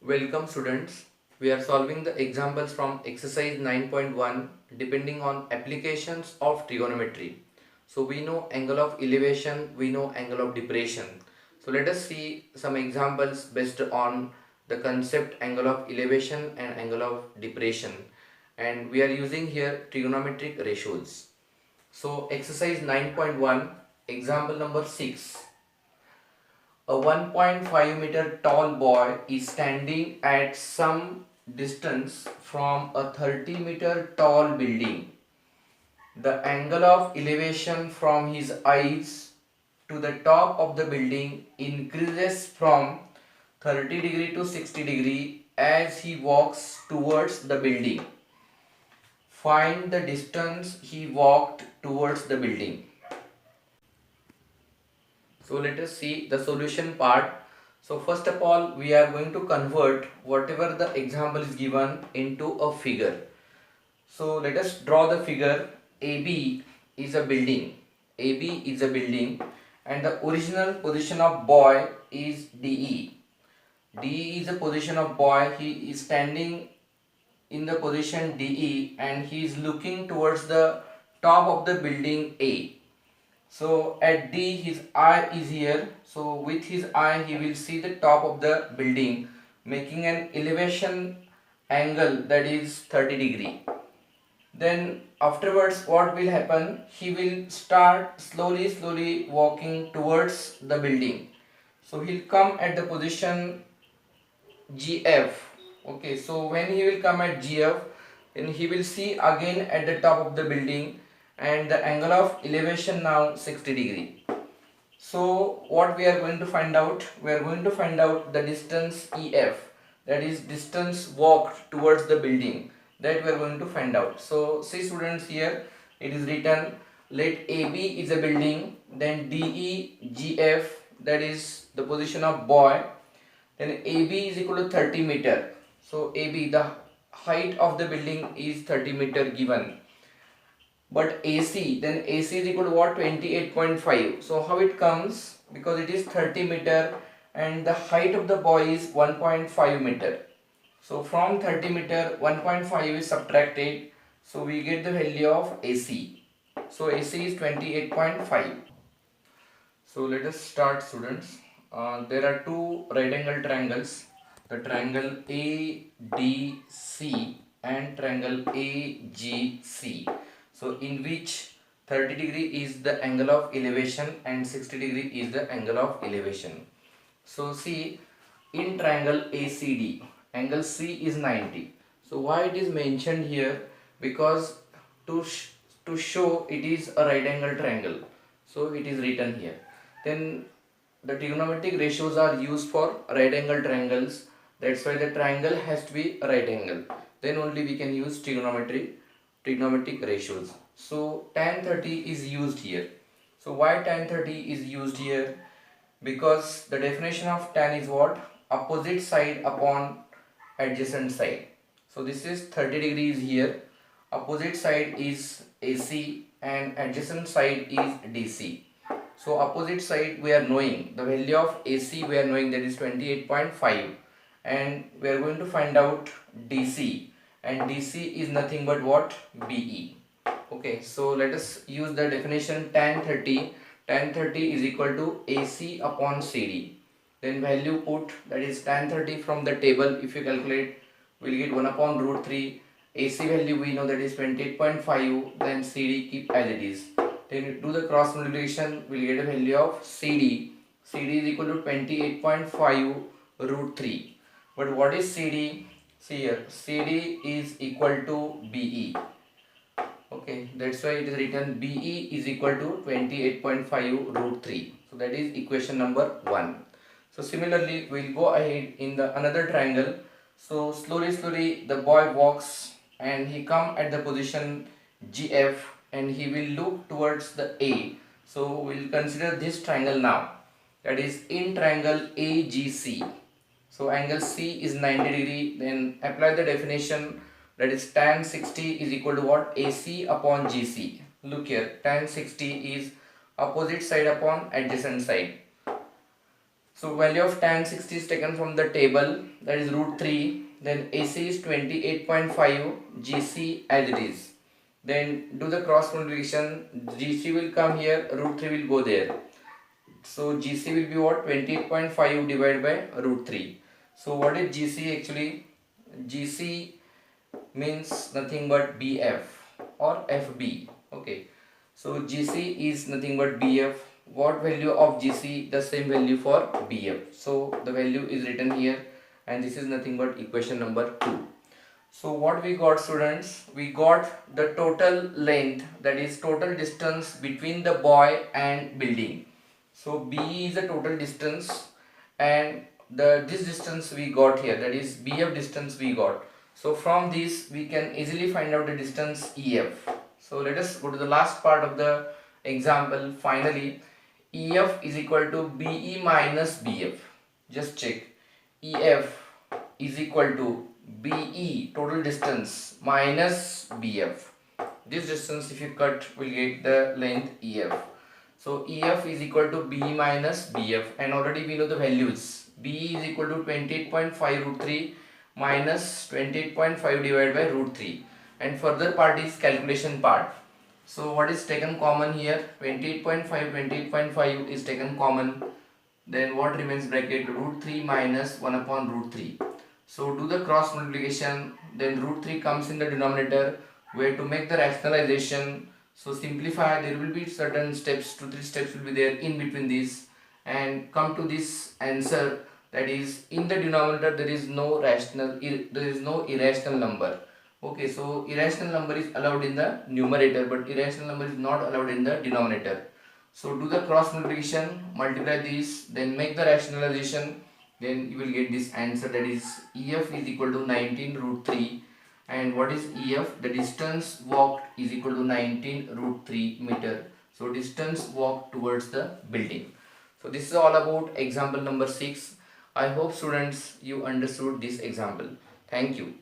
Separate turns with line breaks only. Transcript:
Welcome students. We are solving the examples from exercise 9.1 depending on applications of trigonometry. So we know angle of elevation, we know angle of depression. So let us see some examples based on the concept angle of elevation and angle of depression. And we are using here trigonometric ratios. So exercise 9.1 example number 6. A 1.5 meter tall boy is standing at some distance from a 30-meter tall building. The angle of elevation from his eyes to the top of the building increases from 30 degree to 60 degree as he walks towards the building. Find the distance he walked towards the building. So let us see the solution part. So first of all, we are going to convert whatever the example is given into a figure. So let us draw the figure. AB is a building. AB is a building and the original position of boy is DE. DE is the position of boy. He is standing in the position DE and he is looking towards the top of the building A. So at D his eye is here. So with his eye he will see the top of the building making an elevation angle that is 30 degree. Then afterwards what will happen? He will start slowly walking towards the building. So he'll come at the position GF. Okay, so when he will come at GF, then he will see again at the top of the building and the angle of elevation now 60 degree. So what we are going to find out? We are going to find out the distance EF, that is distance walked towards the building, that we are going to find out. So see students, here it is written, let AB is a building, then DE GF, that is the position of boy, then AB is equal to 30 meter. So AB, the height of the building is 30 meter given. But AC, then AC is equal to what? 28.5. So how it comes? Because it is 30 meter and the height of the boy is 1.5 meter. So from 30 meter 1.5 is subtracted. So we get the value of AC. So AC is 28.5. So let us start students. There are two right angle triangles, the triangle ADC and triangle AGC. So in which 30 degree is the angle of elevation and 60 degree is the angle of elevation. So see, in triangle ACD, angle C is 90. So why it is mentioned here? Because to show it is a right angle triangle. So it is written here. Then the trigonometric ratios are used for right angle triangles. That's why the triangle has to be a right angle. Then only we can use trigonometric ratios. So tan 30 is used here. So why tan 30 is used here? Because the definition of tan is what? Opposite side upon adjacent side. So this is 30 degrees here. Opposite side is AC and adjacent side is DC. So opposite side we are knowing the value of AC, we are knowing that is 28.5, and we are going to find out DC, and DC is nothing but what? BE. Okay, so let us use the definition tan 30. Tan 30 is equal to AC upon CD. Then value put, that is tan 30 from the table, if you calculate we will get 1 upon root 3. AC value we know that is 28.5, then CD keep as it is. Then you do the cross multiplication, we will get a value of CD. CD is equal to 28.5 root 3. But what is CD? See here, CD is equal to BE. Okay, that's why it is written BE is equal to 28.5 root 3. So that is equation number 1. So similarly, we will go ahead in the another triangle. So slowly the boy walks and he come at the position GF and he will look towards the A. So we will consider this triangle now. That is in triangle AGC. So angle C is 90 degree. Then apply the definition, that is tan 60 is equal to what? AC upon GC. Look here, tan 60 is opposite side upon adjacent side. So value of tan 60 is taken from the table, that is root 3. Then AC is 28.5, GC as it is. Then do the cross multiplication, GC will come here, root 3 will go there. So GC will be what? 28.5 divided by root 3. So what is GC actually? GC means nothing but BF or FB. Okay. So GC is nothing but BF. What value of GC? The same value for BF. So the value is written here, and this is nothing but equation number 2. So what we got, students? We got the total length, that is total distance between the boy and building. So B is the total distance, and this distance we got here, that is BF distance we got. So from this we can easily find out the distance EF. So let us go to the last part of the example. Finally, EF is equal to BE minus BF. Just check. EF is equal to BE, total distance, minus BF. This distance if you cut will get the length EF. So EF is equal to BE minus BF, and already we know the values. BE is equal to 28.5 root 3 minus 28.5 divided by root 3, and further part is calculation part. So what is taken common here? 28.5 is taken common. Then what remains bracket? Root 3 minus 1 upon root 3. So do the cross multiplication. Then root 3 comes in the denominator. Where to make the rationalization. So simplify. There will be certain steps. 2-3 steps will be there in between this, and come to this answer. That is, in the denominator there is no irrational number. Okay, so irrational number is allowed in the numerator, but irrational number is not allowed in the denominator. So do the cross multiplication, multiply this, then make the rationalization, then you will get this answer, that is EF is equal to 19 root 3. And what is EF? The distance walked is equal to 19 root 3 meter. So distance walked towards the building. So this is all about example number 6. I hope students you understood this example. Thank you.